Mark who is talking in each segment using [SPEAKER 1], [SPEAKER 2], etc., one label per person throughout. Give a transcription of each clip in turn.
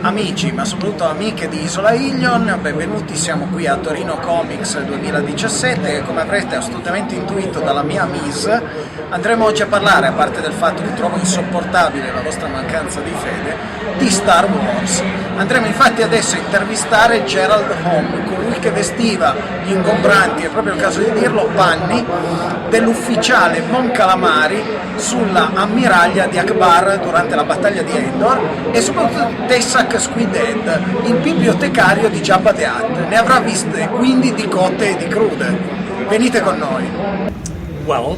[SPEAKER 1] Amici, ma soprattutto amiche di Isola Illyon, benvenuti, siamo qui a Torino Comics 2017 e come avrete assolutamente intuito dalla mia mise, andremo oggi a parlare, a parte del fatto che trovo insopportabile la vostra mancanza di fede, di Star Wars. Andremo infatti adesso a intervistare Gerald Home, colui che vestiva gli ingombranti, è proprio il caso di dirlo, panni dell'ufficiale Mon Calamari sulla ammiraglia di Akbar durante la battaglia di Endor e soprattutto Tessek Squid Head, il bibliotecario di Jabba the Hutt. Ne avrà viste quindi di cotte e di crude. Venite con noi.
[SPEAKER 2] Well,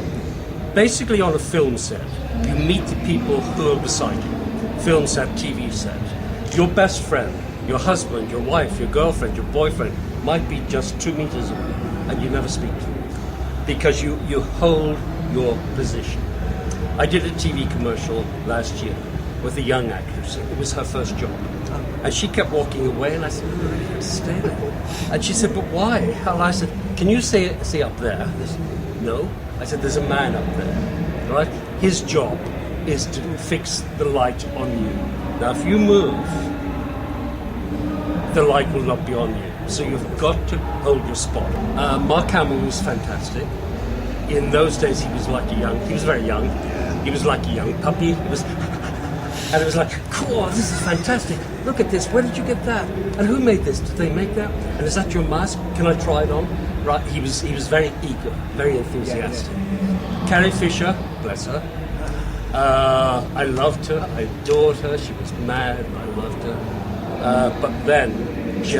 [SPEAKER 2] basically on a film set, you meet the people who are beside you. Film set, TV set. Your best friend, your husband, your wife, your girlfriend, your boyfriend might be just 2 meters away and you never speak to them because you hold your position. I did a TV commercial last year with a young actress. It was her first job. And she kept walking away and I said, no, stay there. And she said, but why? And I said, can you see up there? Said, no. I said, there's a man up there, right? His job is to fix the light on you. Now, if you move, the light will not be on you. So you've got to hold your spot. Mark Hamill was fantastic. In those days, he was very young. He was like a young puppy. And it was like, cool, this is fantastic. Look at this, where did you get that? And who made this? Did they make that? And is that your mask? Can I try it on? Right, he was very eager, very enthusiastic. Carrie Fisher, bless her. I loved her, I adored her, she was mad, I loved her. But then, she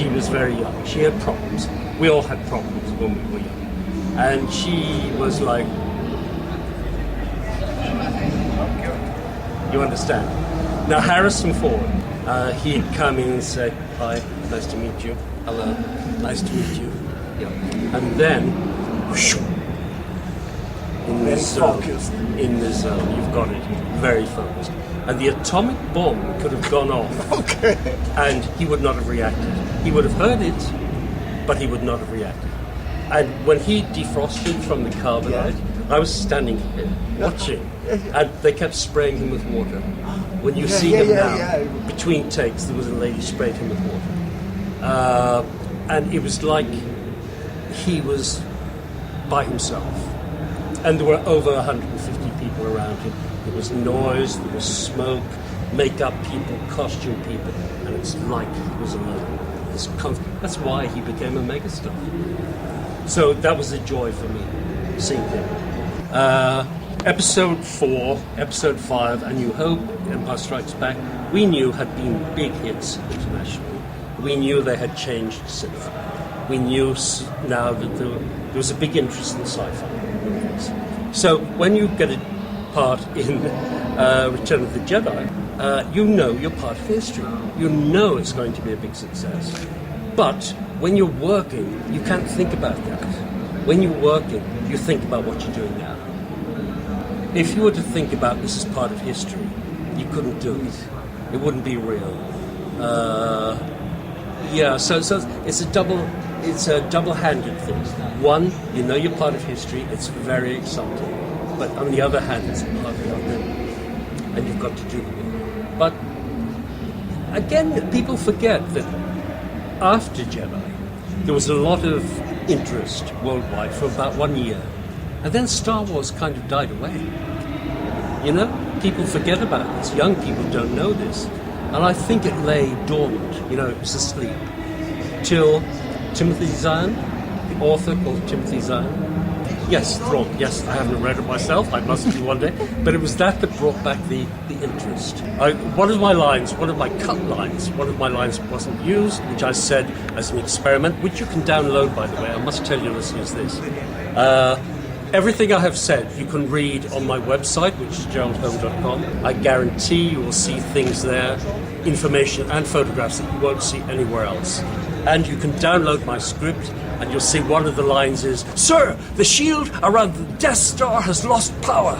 [SPEAKER 2] was very young. She had problems. We all had problems when we were young. And she was like, you understand? Now Harrison Ford, he'd come in and say, hi, nice to meet you. Hello, nice to meet you. Yeah. And then, whoosh, in the zone, you've got it, very focused. And the atomic bomb could have gone off, okay, and he would not have reacted. He would have heard it, but he would not have reacted. And when he defrosted from the carbonite, I was standing here watching, and they kept spraying him with water. When you see him now, between takes, there was a lady sprayed him with water. And it was like he was by himself. And there were over 150 people around him. There was noise, there was smoke, makeup people, costume people, and it's like he was alone. That's why he became a megastar. So that was a joy for me, seeing him. Episode 4, Episode 5, A New Hope, Empire Strikes Back, we knew had been big hits internationally. We knew they had changed cinema. We knew now that there was a big interest in sci-fi movies. So when you get a part in Return of the Jedi, you know you're part of history. You know it's going to be a big success. But when you're working, you can't think about that. When you're working, you think about what you're doing now. If you were to think about this as part of history, you couldn't do it. It wouldn't be real. So it's a double-handed thing. One, you know you're part of history, it's very exciting. But on the other hand, it's part of your memory, and you've got to do the work. But again, people forget that after Jedi, there was a lot of interest worldwide for about 1 year. And then Star Wars kind of died away. You know, people forget about this. Young people don't know this. And I think it lay dormant, it was asleep. Till Timothy Zahn, the author called Timothy Zahn. Yes, Thrawn. Yes, I haven't read it myself. I must do one day. But it was that brought back the interest. One of my cut lines, one of my lines wasn't used, which I said as an experiment, which you can download, by the way. I must tell your listeners this. Everything I have said you can read on my website, which is geraldhome.com. I guarantee you will see things there, information and photographs that you won't see anywhere else. And you can download my script, and you'll see one of the lines is, "Sir, the shield around the Death Star has lost power.